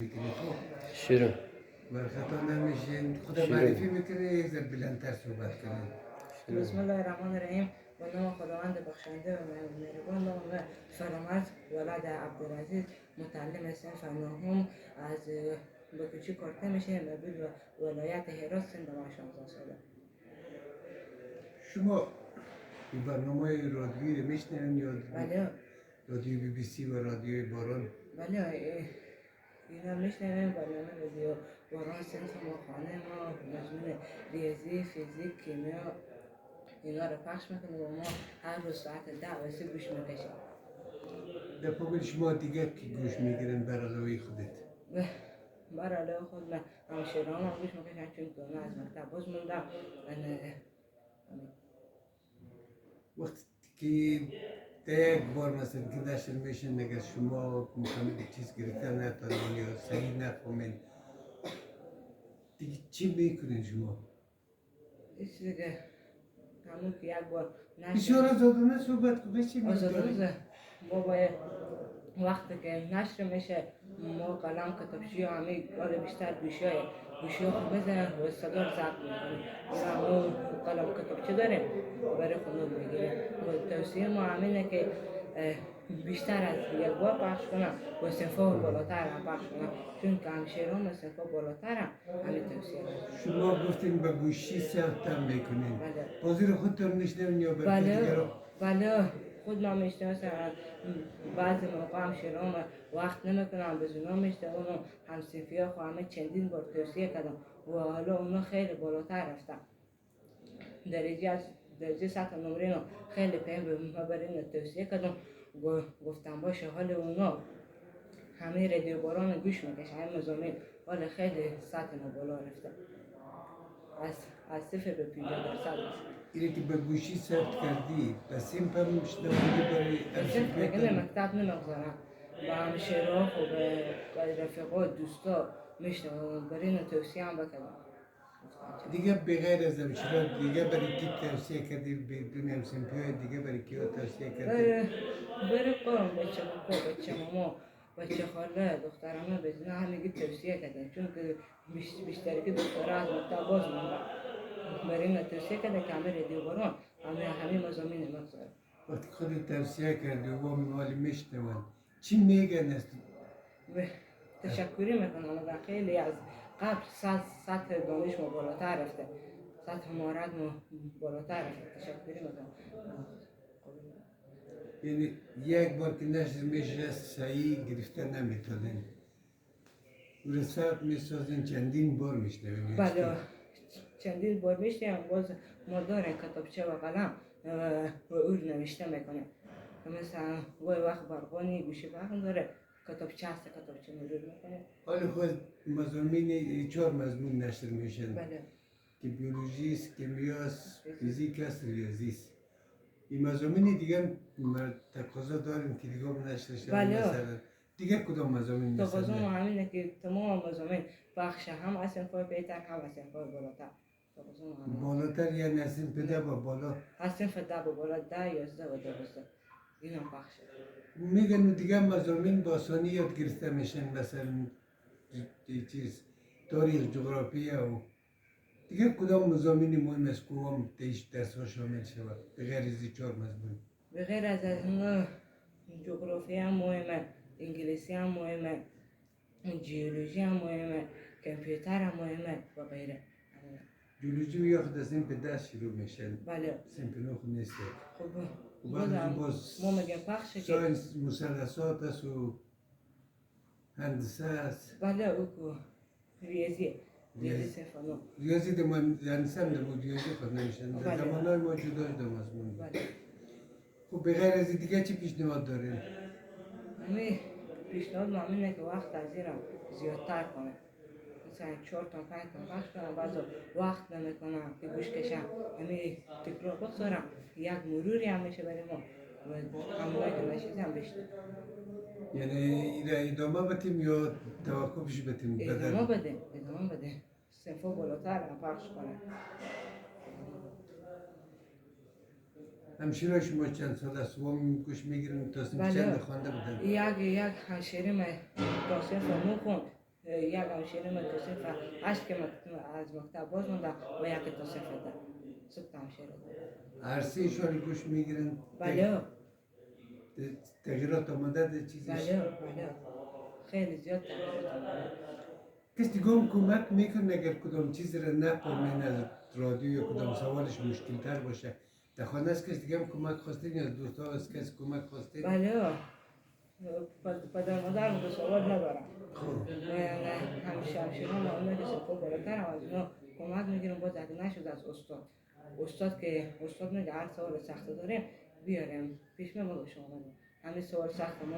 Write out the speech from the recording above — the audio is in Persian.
میکنی خب شروع برخطا نمیشین خدا شروع. معرفی میکنه یک ذره بلندتر صحبت کنید. بسم الله الرحمن الرحیم. به نام خداوند بخشنده و مهربان. نام فرامرز ولد عبدالعزیز، متعلم صنف نهم از بکوچی کرده میشه، موجود و ولایت هرات، سن ما 16 ساله. شما این برنامه رادیویی رو میشنوین یا بله رادیو بی بی سی و رادیو باران؟ بله اینا میشنویم. برنامه رادیو باران صنف ما، خانه ما، مضمون ریاضی، فیزیک، کیمیا اینا رو پخش میکنه و ما هر روز ساعت 10 و 30 گوش میکشیم. در مقابل شما دیگه که گوش میگیرن بر علاوه خودت؟ برای خود من همشیران هم گوش میکشم، چون که اونا از مکتب باز موندم. وقتی که ده یک بار مثلا که نشر میشن اگر شما میخواین چیز گرفتن نتانین یا صحیح نفهمین دیگه چی میکنین شما؟ هیچ دیگه همون که یک بار بسیار نشر آزادانه صحبت کن، چی آزادانه می‌داری؟ ما باید وقتی که نشر میشه ما قلم کتابچی همه کار بیشتر گوشی ها خود بزنن و صدا رو ضبط میکنیم. ما قلم کتابچی داریم برای خونو میگیریم و توصیه ما همینه که بیشتر از یک بار پخش کنم و صنفا بالاتر هم پخش کنم، چون که همشیران صنفا بالاتر هم همین توصیه هست. شما گفتین به گوشی ثبت میکنین. بله. بازی رو خودتون میشنوین یا برای بله دیگران؟ بله خود ما میشناسم. بعضی موقع هم شیرام وقت نمیکنم به زونا میشنوم. همصنفی ها خو همه چندین بار توصیه کردم و حالا اونا خیلی بالاتر رفتن. درجه سطح نمره رو خیلی پایین به ما برای اینا توصیه کردم. گفتم باشه حال اونا همه رادیو باران گوش میکشه، همه مزامین حال خیلی سطح ما بالا رفته، از 0 به 50% رسید. اینه که به گوشی ثبت کردی به سیم هم میشنوی برای صرف میگه ارشیفیتن؟ مکتب نمیگذارم، با همشیرها و به رفقا دوستا میشنوم، برای اینو توصیه هم بکنم. دیگه بغیر از همشیران دیگه برای کی توصیه کردی؟ بدون همسنفی دیگه برای کی توصیه کردی؟ برای قوم، بچه بکو، بچه ماما، بچه خاله، دخترمه بزنه همگی توصیه کردن، چون که بیشتری که دخترها از مکتب باز موندن. برای اینو توصیه کرده که همه رادیو باران همه مضامین مگذاره. وقتی خودت توصیه کردی و مالی میشنون چی میگن است؟ تشکری میکنم و خیلی از قبل سطح دانش ما بالاتر رفته، سطح مهارت ما بالاتر رفته. تشکری میکنم. یعنی یک بار که نشر میشه صحیح گرفته نمیتونین، رسالت میسازین چندین بار میشنوین؟ بله چندین بار میشنیم. باز ما داریم کتابچه و قلم و او نوشته میکنیم. مثلا وای وقت برقانی گوشی برقان داره، کتابچه هست، کتابچه مرور میکنیم. حال خود مضامین 4 مضمون نشر میشن بله که بیولوژی است، کیمیا است، فیزیک است، ریاضی است. این مضامین دیگه تقاضا داریم که دیگه نشر شد. بله. مثلا دیگه کدام مضامین تقاضا ما مثلا؟ همینه که تمام مضامین بخش هم از صنفای بهتر هم از صنفای بالاتر. تقاضا ما همینه. بالاتر یعنی از این پده با بالا. از صنف 10 به بالا 10، 11 و 12 این هم بخشه. میگن دیگه مضامین با آسانی یاد گرفته میشن، مثلا چیز تاریخ، جغرافیا و دیگه کدام مضامین مهم است که هم درس ها شامل شود بغیر از این 4 مضمون؟ به غیر از اونا جغرافیا هم مهمه، انگلیسی هم مهمه، جیولوژی هم مهمه، کامپیوتر هم مهمه و غیره. جیولوژی و یا خود از این به دست شروع میشن. بله سمت نو خود نیست. خب و بعد از اون باز ما میگیم پخشه که ساینس مثلثات است و هندسه است. بله او ریاضی صنف نو. ریاضی در هندسه هم در بود ریاضی خود نمیشن. در بله. زمانهای ما جدا مضمون بود. بله خب بغیر از این دیگه چی پیشنهاد دارین؟ همه پیشنهاد ما همینه که وقت از این رو زیادتر کنه، مثلا 4 تا 5 تا پخش کنم، بعضا وقت نمیکنم که گوش کشم، همه تکرار بگذارم، یک مروری هم میشه برای ما و همونایی که نشیدم بیشتر. یعنی این ادامه بدیم یا توقفش بدیم؟ ادامه بده صنفا بالاتر هم پخش کنه. همشیرای شما چند سال است و گوش میگیرن تا صنف بله. چند خوانده بودن؟ یک همشیری من تا صنف نو خوند یک شیرم توصیف هشت که از مکتب باز مونده و یک توصیف ده ست همشیره ده. عرصهشان گوش میگیرن. بله تغییرات آمده ده چیزش. بله خیلی زیاد تغییرات آمده. کسی گم کمک میکنه اگر کدام چیز را نفهمین از رادیو یا کدام سوالش مشکل تر باشه. در خانه از کسی دیگه هم کمک خواستین یا از دوستا از کسی کمک خواستین؟ بله پدر مادرم که سوال ندارم. خب همیشه همشیران معلومه که سفر بالاتر از اینا کمک میگیرم. باز اگه نشد از استاد که استاد میگه هر سوال سخت داریم بیاریم پیش ما شما همین سوال سخت ما